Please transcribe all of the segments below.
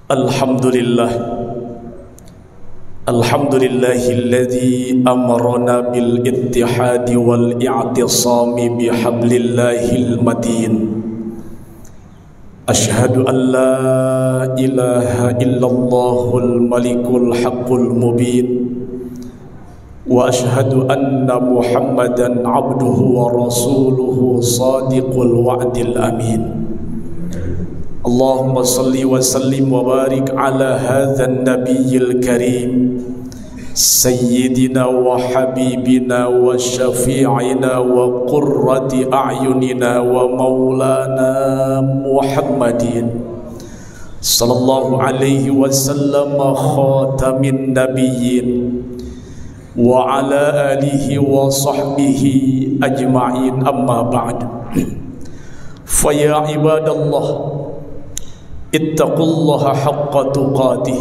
Alhamdulillah, alhamdulillahilladzi amarna bil ittihadi wal i'tisami bihablillahil matin. Ashhadu an la ilaha illallahul malikul haqqul mubin, wa ashhadu anna Muhammadan abduhu wa rasuluhu sadiqul wa'dil amin. Allahumma salli wa sallim wa barik ala hadzal nabiyil karim sayyidina wa habibina wa syafi'ina wa qurrati a'yunina wa maulana Muhammadin sallallahu alaihi wasallam khatamin nabiyyin wa ala alihi wa sahbihi ajma'in, amma ba'd. Fa ya ibadallah, ittaqullaha haqqa tuqatih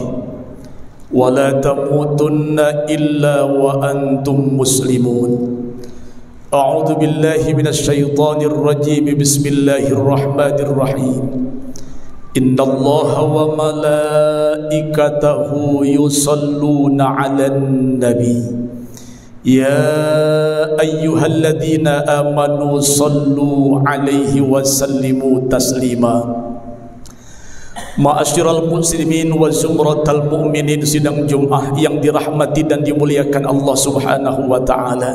wa la tamutunna illa wa antum muslimun. A'udzu billahi minasy syaithanir rajim. Bismillahirrahmanirrahim. Innallaha wa malaikatahu yusalluna 'alan nabi. Ya ayyuhalladzina amanu sallu 'alaihi wa sallimu taslima. Ma'asyiral muslimin wa zumratal mu'minin, sidang Jumat yang dirahmati dan dimuliakan Allah Subhanahu wa taala.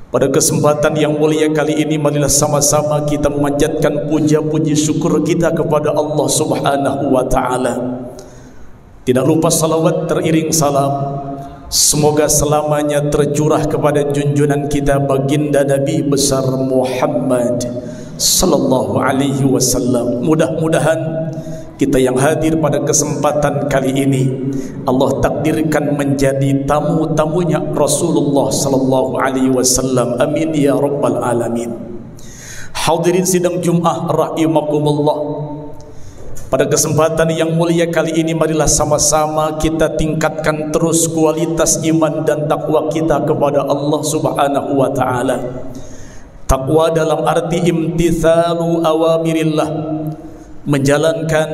Pada kesempatan yang mulia kali ini, marilah sama-sama kita memanjatkan puja-puji syukur kita kepada Allah Subhanahu wa taala. Tidak lupa salawat teriring salam semoga selamanya tercurah kepada junjungan kita baginda Nabi besar Muhammad sallallahu alaihi wasallam. Mudah-mudahan kita yang hadir pada kesempatan kali ini Allah takdirkan menjadi tamu-tamunya Rasulullah sallallahu alaihi wasallam. Amin ya rabbal alamin. Hadirin sidang Jumat rahimakumullah. Pada kesempatan yang mulia kali ini, marilah sama-sama kita tingkatkan terus kualitas iman dan takwa kita kepada Allah Subhanahu wa taala. Takwa dalam arti imtithalu awamirillah, menjalankan,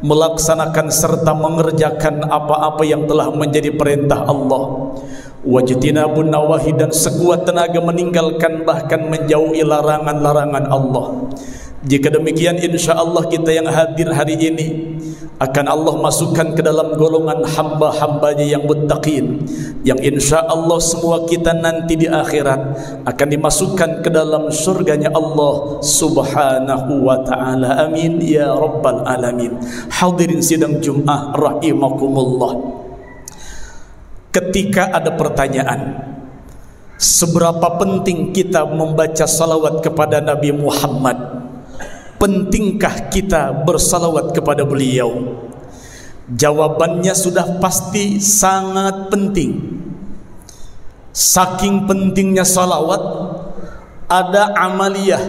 melaksanakan serta mengerjakan apa-apa yang telah menjadi perintah Allah. Wajtinabun nawahi, dan sekuat tenaga meninggalkan bahkan menjauhi larangan-larangan Allah. Jika demikian, insya Allah kita yang hadir hari ini akan Allah masukkan ke dalam golongan hamba-hambanya yang muttaqin, yang insya Allah semua kita nanti di akhirat akan dimasukkan ke dalam surganya Allah Subhanahu wa ta'ala. Amin ya rabbal alamin. Hadirin sidang Jumat rahimakumullah. Ketika ada pertanyaan, seberapa penting kita membaca salawat kepada Nabi Muhammad? Pentingkah kita bersalawat kepada beliau? Jawabannya sudah pasti sangat penting. Saking pentingnya salawat, ada amaliyah,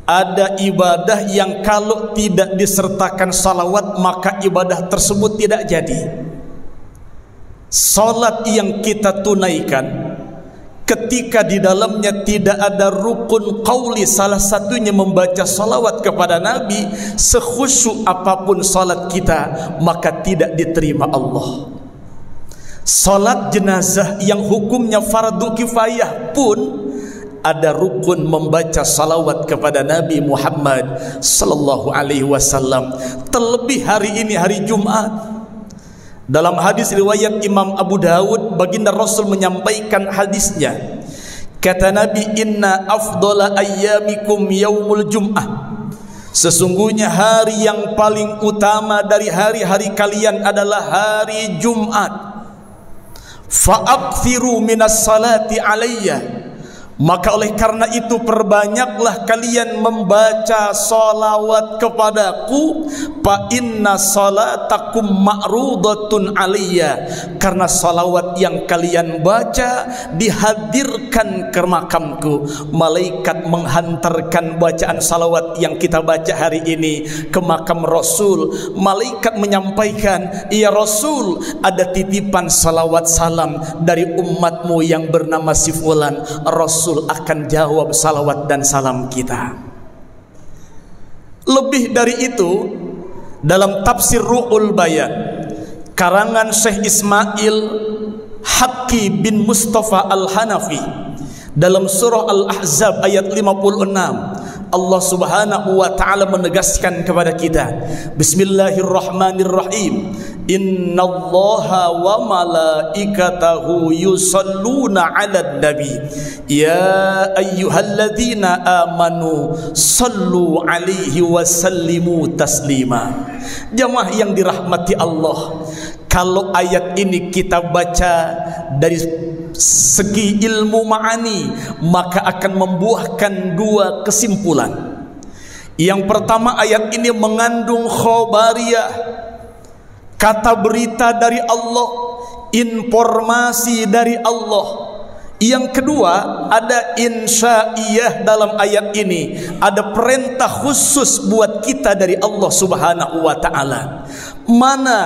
ada ibadah yang kalau tidak disertakan salawat maka ibadah tersebut tidak jadi. Salat yang kita tunaikan ketika di dalamnya tidak ada rukun qauli, salah satunya membaca salawat kepada Nabi, sekhusyuk apapun salat kita maka tidak diterima Allah. Salat jenazah yang hukumnya fardu kifayah pun ada rukun membaca salawat kepada Nabi Muhammad sallallahu alaihi wasallam. Terlebih hari ini, hari Jumat. Dalam hadis riwayat Imam Abu Dawud, baginda Rasul menyampaikan hadisnya. Kata Nabi, inna afdala ayyamikum yaumul jum'ah. Sesungguhnya hari yang paling utama dari hari-hari kalian adalah hari Jumat. Fa'akthiru minas salati alayya. Maka oleh karena itu perbanyaklah kalian membaca salawat kepadaku. Fa inna salatakum ma'rudatun aliyya. Karena salawat yang kalian baca dihadirkan ke makamku. Malaikat menghantarkan bacaan salawat yang kita baca hari ini ke makam Rasul. Malaikat menyampaikan, ya Rasul, ada titipan salawat salam dari umatmu yang bernama si fulan. Rasul akan jawab salawat dan salam kita. Lebih dari itu, dalam tafsir Ruhul Bayan karangan Syekh Ismail Haqqi bin Mustafa Al-Hanafi, dalam surah Al-Ahzab ayat 56, Allah Subhanahu wa taala menegaskan kepada kita, Bismillahirrahmanirrahim, Innallaha wa malaikatahu yusalluna 'alan nabi ya ayyuhalladzina amanu sallu 'alaihi wa sallimu taslima. Jamaah yang dirahmati Allah, kalau ayat ini kita baca dari segi ilmu ma'ani, maka akan membuahkan dua kesimpulan. Yang pertama, ayat ini mengandung khobariyah, kata berita dari Allah, informasi dari Allah. Yang kedua, ada insya'iyah dalam ayat ini, ada perintah khusus buat kita dari Allah Subhanahu wa taala. Mana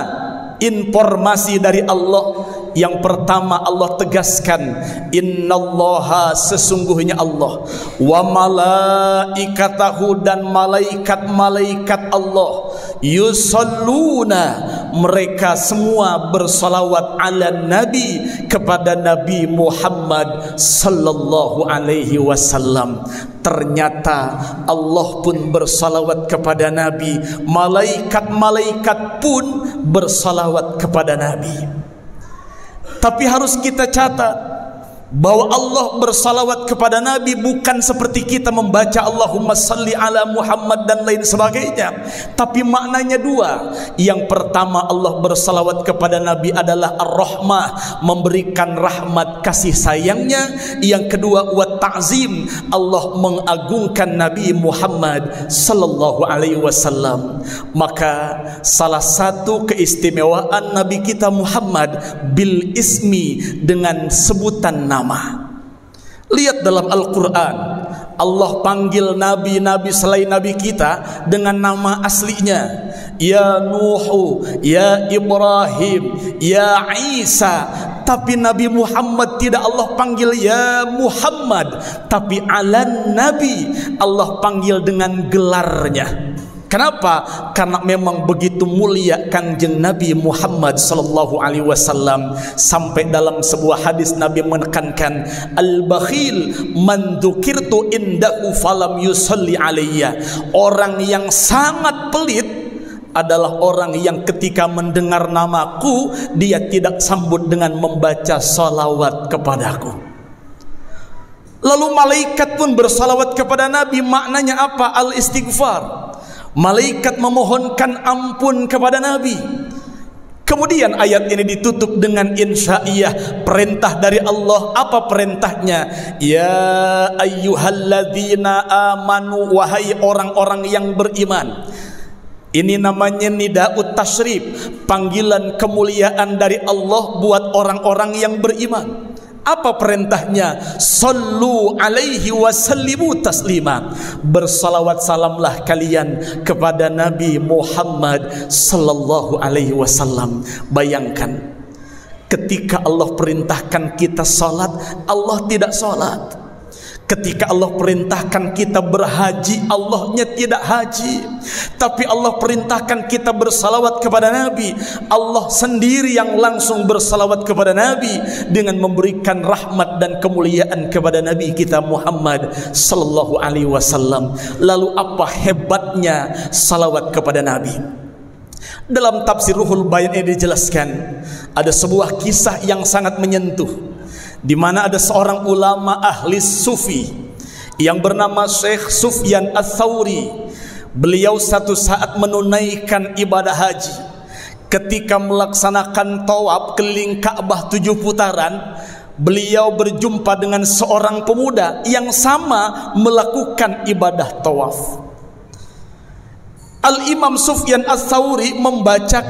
informasi dari Allah? Yang pertama, Allah tegaskan, innallaha, sesungguhnya Allah, wa malaikatahu, dan malaikat-malaikat Allah, yusalluna, mereka semua bersalawat ala nabi, kepada Nabi Muhammad sallallahu alaihi wasallam. Ternyata Allah pun bersalawat kepada Nabi, malaikat-malaikat pun bersalawat kepada Nabi. Tapi harus kita catat bahwa Allah bersalawat kepada Nabi bukan seperti kita membaca Allahumma salli ala Muhammad dan lain sebagainya, tapi maknanya dua. Yang pertama, Allah bersalawat kepada Nabi adalah ar-rahmah, memberikan rahmat kasih sayangnya. Yang kedua, wa ta'zim, Allah mengagungkan Nabi Muhammad sallallahu alaihi wasallam. Maka salah satu keistimewaan Nabi kita Muhammad bil ismi, dengan sebutan nama. Lihat dalam Al-Quran, Allah panggil nabi-nabi selain nabi kita dengan nama aslinya. Ya Nuhu, ya Ibrahim, ya Isa. Tapi Nabi Muhammad tidak Allah panggil ya Muhammad, tapi alan Nabi, Allah panggil dengan gelarnya. Kenapa? Karena memang begitu mulia Kanjeng Nabi Muhammad sallallahu alaihi wasallam, sampai dalam sebuah hadis Nabi menekankan, al-bakhil man dzukirtu indahu falam yusalli alayya. Orang yang sangat pelit adalah orang yang ketika mendengar namaku, dia tidak sambut dengan membaca salawat kepadaku. Lalu malaikat pun bersalawat kepada Nabi. Maknanya apa? Al-istighfar. Malaikat memohonkan ampun kepada Nabi. Kemudian ayat ini ditutup dengan insya'iyah, perintah dari Allah. Apa perintahnya? Ya ayyuhalladzina amanu, wahai orang-orang yang beriman. Ini namanya nida'ut tasyrif, panggilan kemuliaan dari Allah buat orang-orang yang beriman. Apa perintahnya? Sallu alaihi wa sallimu taslima. Bersalawat salamlah kalian kepada Nabi Muhammad sallallahu alaihi wasallam. Bayangkan, ketika Allah perintahkan kita salat, Allah tidak salat. Ketika Allah perintahkan kita berhaji, Allahnya tidak haji. Tapi Allah perintahkan kita bersalawat kepada Nabi, Allah sendiri yang langsung bersalawat kepada Nabi dengan memberikan rahmat dan kemuliaan kepada Nabi kita Muhammad sallallahu alaihi wasallam. Lalu apa hebatnya salawat kepada Nabi? Dalam tafsir Ruhul Bayan ini dijelaskan, ada sebuah kisah yang sangat menyentuh, di mana ada seorang ulama ahli sufi yang bernama Syekh Sufyan Ats-Tsauri. Beliau satu saat menunaikan ibadah haji. Ketika melaksanakan tawaf keliling Ka'bah 7 putaran, beliau berjumpa dengan seorang pemuda yang sama melakukan ibadah tawaf. Al-Imam Sufyan Ats-Tsauri membaca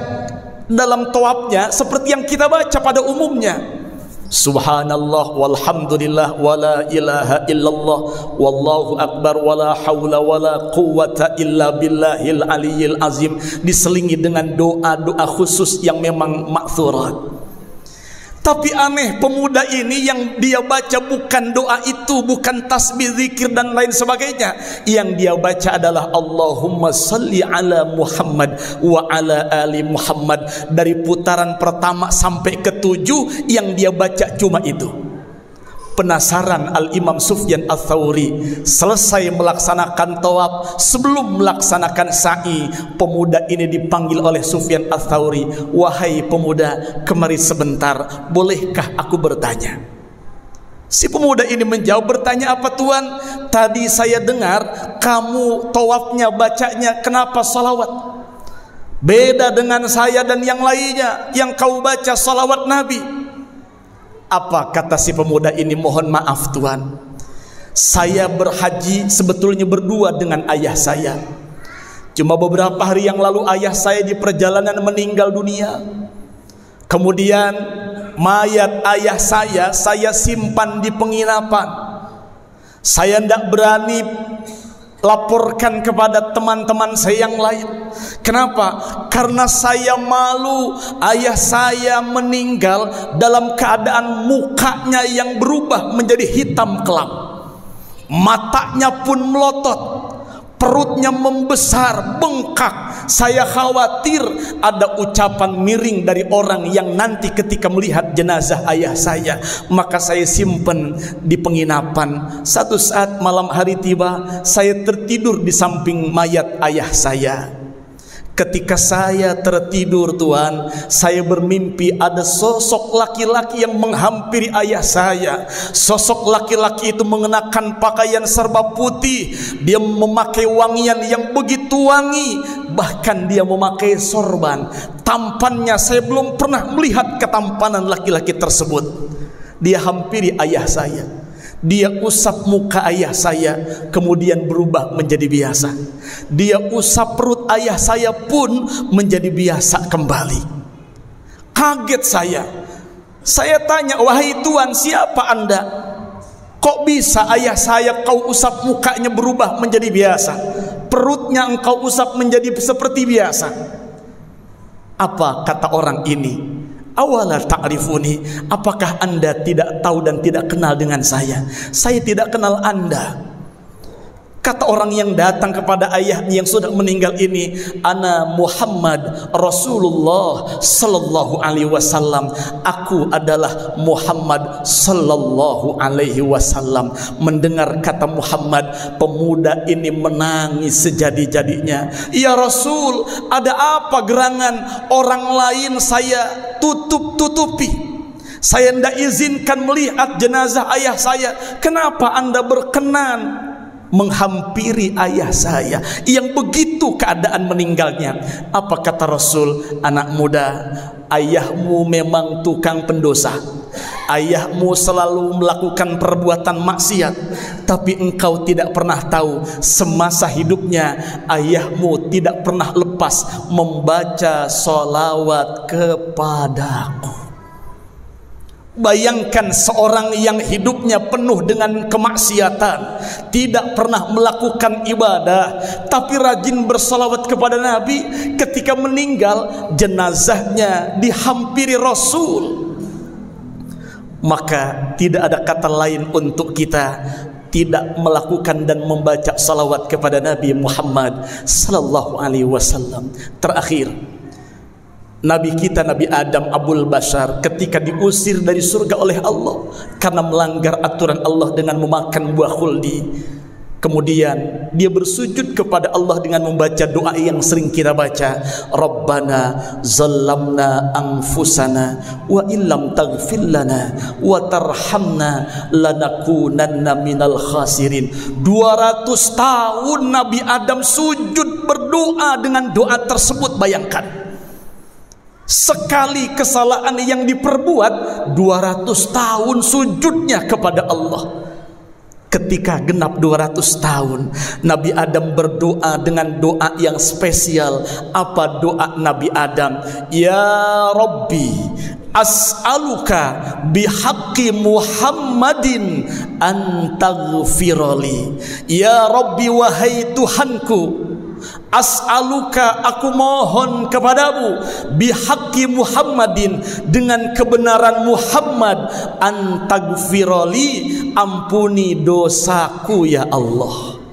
dalam tawafnya seperti yang kita baca pada umumnya. Subhanallah walhamdulillah wala ilaha illallah wallahu akbar wala haula wala quwwata illa billahil aliyil azim, diselingi dengan doa-doa khusus yang memang ma'thurat. Tapi aneh, pemuda ini yang dia baca bukan doa itu, bukan tasbih, zikir dan lain sebagainya. Yang dia baca adalah Allahumma salli ala Muhammad wa ala ali Muhammad. Dari putaran pertama sampai ke-7 yang dia baca cuma itu. Penasaran Al-Imam Sufyan Ats-Tsauri, selesai melaksanakan tawaf, sebelum melaksanakan sa'i, pemuda ini dipanggil oleh Sufyan Ats-Tsauri. Wahai pemuda, kemari sebentar, bolehkah aku bertanya? Si pemuda ini menjawab, bertanya apa Tuan? Tadi saya dengar kamu tawafnya bacanya kenapa salawat? Beda dengan saya dan yang lainnya, yang kau baca salawat Nabi. Apa kata si pemuda ini? Mohon maaf Tuan, saya berhaji sebetulnya berdua dengan ayah saya. Cuma beberapa hari yang lalu ayah saya di perjalanan meninggal dunia. Kemudian mayat ayah saya simpan di penginapan. Saya tidak berani laporkan kepada teman-teman saya yang lain. Kenapa? Karena saya malu ayah saya meninggal dalam keadaan mukanya yang berubah menjadi hitam kelam, matanya pun melotot, perutnya membesar, bengkak. Saya khawatir ada ucapan miring dari orang yang nanti ketika melihat jenazah ayah saya. Maka saya simpan di penginapan. Satu saat malam hari tiba, saya tertidur di samping mayat ayah saya. Ketika saya tertidur Tuhan, saya bermimpi ada sosok laki-laki yang menghampiri ayah saya. Sosok laki-laki itu mengenakan pakaian serba putih. Dia memakai wangian yang begitu wangi. Bahkan dia memakai sorban. Tampannya saya belum pernah melihat ketampanan laki-laki tersebut. Dia hampiri ayah saya. Dia usap muka ayah saya, kemudian berubah menjadi biasa. Dia usap perut ayah saya pun menjadi biasa kembali. Kaget saya. Saya tanya, wahai Tuan, siapa Anda? Kok bisa ayah saya kau usap mukanya berubah menjadi biasa, perutnya engkau usap menjadi seperti biasa? Apa kata orang ini? Awala ta'rifuni, apakah Anda tidak tahu dan tidak kenal dengan saya? Saya tidak kenal Anda. Kata orang yang datang kepada ayahnya yang sudah meninggal ini, ana Muhammad Rasulullah sallallahu alaihi wasallam. Aku adalah Muhammad sallallahu alaihi wasallam. Mendengar kata Muhammad, pemuda ini menangis sejadi-jadinya. Ya Rasul, ada apa gerangan orang lain saya tutup-tutupi? Saya tidak izinkan melihat jenazah ayah saya. Kenapa Anda berkenan menghampiri ayah saya yang begitu keadaan meninggalnya? Apa kata Rasul? Anak muda, ayahmu memang tukang pendosa. Ayahmu selalu melakukan perbuatan maksiat, tapi engkau tidak pernah tahu semasa hidupnya ayahmu tidak pernah lepas membaca sholawat kepadaku. Bayangkan seorang yang hidupnya penuh dengan kemaksiatan, tidak pernah melakukan ibadah, tapi rajin bersalawat kepada Nabi. Ketika meninggal, jenazahnya dihampiri Rasul. Maka tidak ada kata lain untuk kita tidak melakukan dan membaca salawat kepada Nabi Muhammad sallallahu alaihi wasallam. Terakhir, Nabi kita, Nabi Adam Abul Bashar, ketika diusir dari surga oleh Allah karena melanggar aturan Allah dengan memakan buah khuldi, kemudian dia bersujud kepada Allah dengan membaca doa yang sering kita baca, Rabbana zallamna anfusana wa illam taghfir lana wa tarhamna lanakunanna minal khasirin. 200 tahun Nabi Adam sujud berdoa dengan doa tersebut. Bayangkan, sekali kesalahan yang diperbuat 200 tahun sujudnya kepada Allah. Ketika genap 200 tahun, Nabi Adam berdoa dengan doa yang spesial. Apa doa Nabi Adam? Ya Rabbi, as'aluka bihaqqi Muhammadin an taghfirali. Ya Rabbi, wahai Tuhanku, As'aluka, aku mohon kepadamu, bihaqqi Muhammadin, dengan kebenaran Muhammad, antagfiroli, ampuni dosaku ya Allah.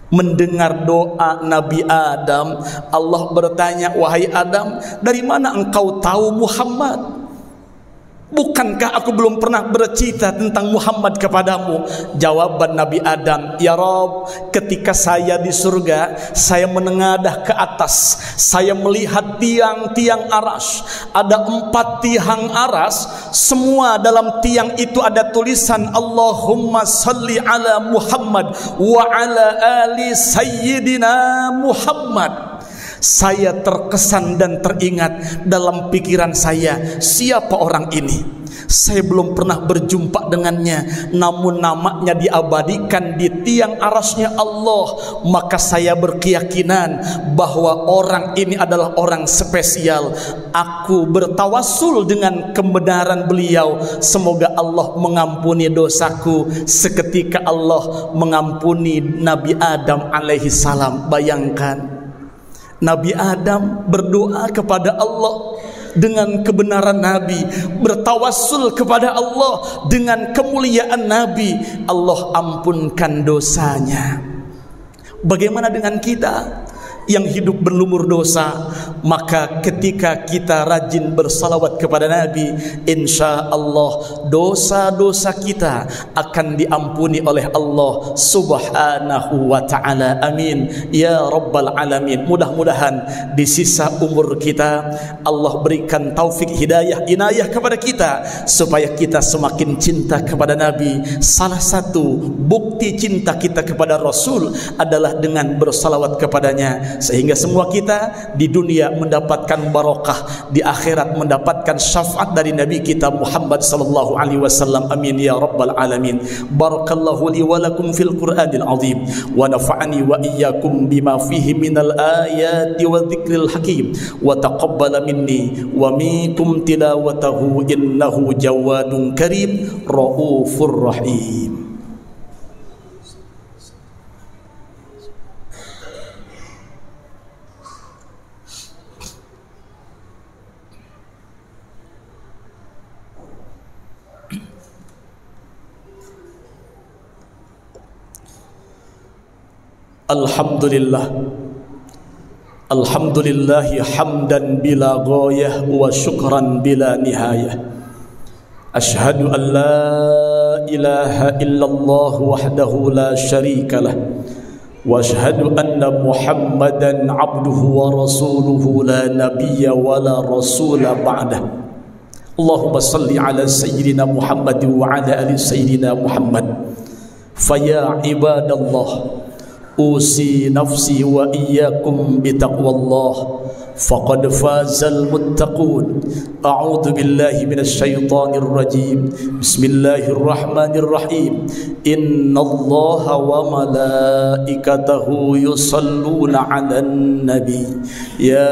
Mendengar doa Nabi Adam, Allah bertanya, wahai Adam, dari mana engkau tahu Muhammad? Bukankah aku belum pernah bercerita tentang Muhammad kepadamu? Jawaban Nabi Adam, ya Rabb, ketika saya di surga, saya menengadah ke atas, saya melihat tiang-tiang aras. Ada 4 tiang aras, semua dalam tiang itu ada tulisan Allahumma salli ala Muhammad wa ala ali Sayyidina Muhammad. Saya terkesan dan teringat dalam pikiran saya, siapa orang ini? Saya belum pernah berjumpa dengannya, namun namanya diabadikan di tiang arasnya Allah. Maka saya berkeyakinan bahwa orang ini adalah orang spesial. Aku bertawassul dengan kebenaran beliau, semoga Allah mengampuni dosaku seketika Allah mengampuni Nabi Adam alaihi salam. Bayangkan, Nabi Adam berdoa kepada Allah dengan kebenaran Nabi, bertawassul kepada Allah dengan kemuliaan Nabi. Allah ampunkan dosanya. Bagaimana dengan kita yang hidup berlumur dosa? Maka ketika kita rajin bersalawat kepada Nabi, insya Allah dosa-dosa kita akan diampuni oleh Allah subhanahu wa ta'ala. Amin ya rabbal alamin. Mudah-mudahan di sisa umur kita Allah berikan taufik, hidayah, inayah kepada kita, supaya kita semakin cinta kepada Nabi. Salah satu bukti cinta kita kepada Rasul adalah dengan bersalawat kepadanya, sehingga semua kita di dunia mendapatkan barokah, di akhirat mendapatkan syafaat dari Nabi kita Muhammad sallallahu alaihi wasallam. Amin ya rabbal alamin. Barakallahu li wa lakum fil Qur'anil azim, wa nafa'ani wa iyyakum bima fihi minal ayati wa dzikril hakim, wa taqabbala minni wa minkum tilawatahu, innahu jawadun karim raufur rahim. Alhamdulillah, alhamdulillahi hamdan bila ghayah wa syukran bila nihayah. Ashhadu an la ilaha illallah wahdahu la syarika lah, wa ashhadu anna Muhammadan abduhu wa rasuluhu la nabiyya wa la rasula ba'dah. Allahumma salli ala sayyidina Muhammad wa ala ali sayyidina Muhammad. Faya ibadallah, usi nafsi wa iyyakum bitaqwallah, faqad fazal muttaqun. A'udzu billahi minasy syaithanir rajim. Bismillahirrahmanirrahim. Innallaha wa malaikatahu yusalluna 'alan nabi ya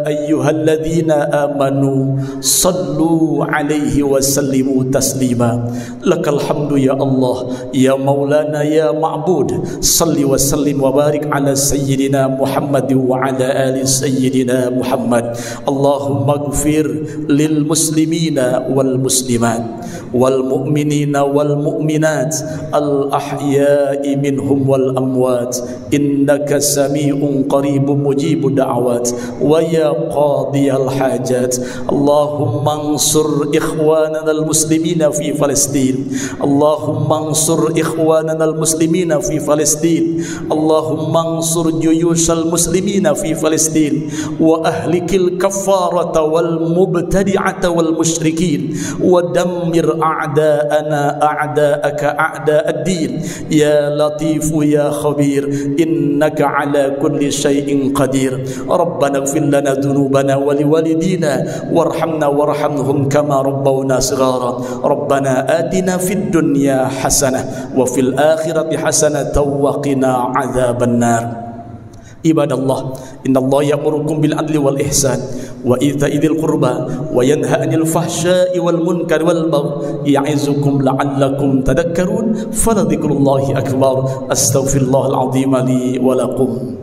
ayyuhalladzina amanu sallu 'alaihi wa sallimu taslima. Lakal hamdu ya Allah, ya maulana, ya ma'bud. Salli wa sallim wa barik ala sayyidina Muhammad wa ala ali sayyidina Muhammad. Allahumma ighfir lil muslimina wal muslimat wal mu'minina wal mu'minat al ahya'i minhum wal amwat, innaka sami'un qaribun mujibud da'awat wa ya qadiyal hajat. Allahumma ansur ikhwanana al muslimina fi Palestin. Allahumma ansur ikhwanana al muslimina fi Palestin. Allahumma ansur juyushal muslimina fi Palestin wa ahlikil kafarata wal mubtadi'ata wal musyrikin wa dammir a'da'ana a'da'aka a'da'ad-din ya latifu ya khabir innaka ala kulli syai'in qadir. Rabbana ighfir lana dhunubana wa liwalidina warhamna warhamhum kama rabbawna shighara. Rabbana atina fid dunya hasanah wa fil akhirati hasanatan wa qina adzaban nar. Ibadallah, innallaha ya'murukum bil adli wal ihsan wa ita'i dzil qurba wa yanha 'anil fahsya'i wal munkari wal baghi ya'izukum la'allakum tadhakkarun. Faladzikrullahi akbar. Astaghfirullahal azim li wa lakum.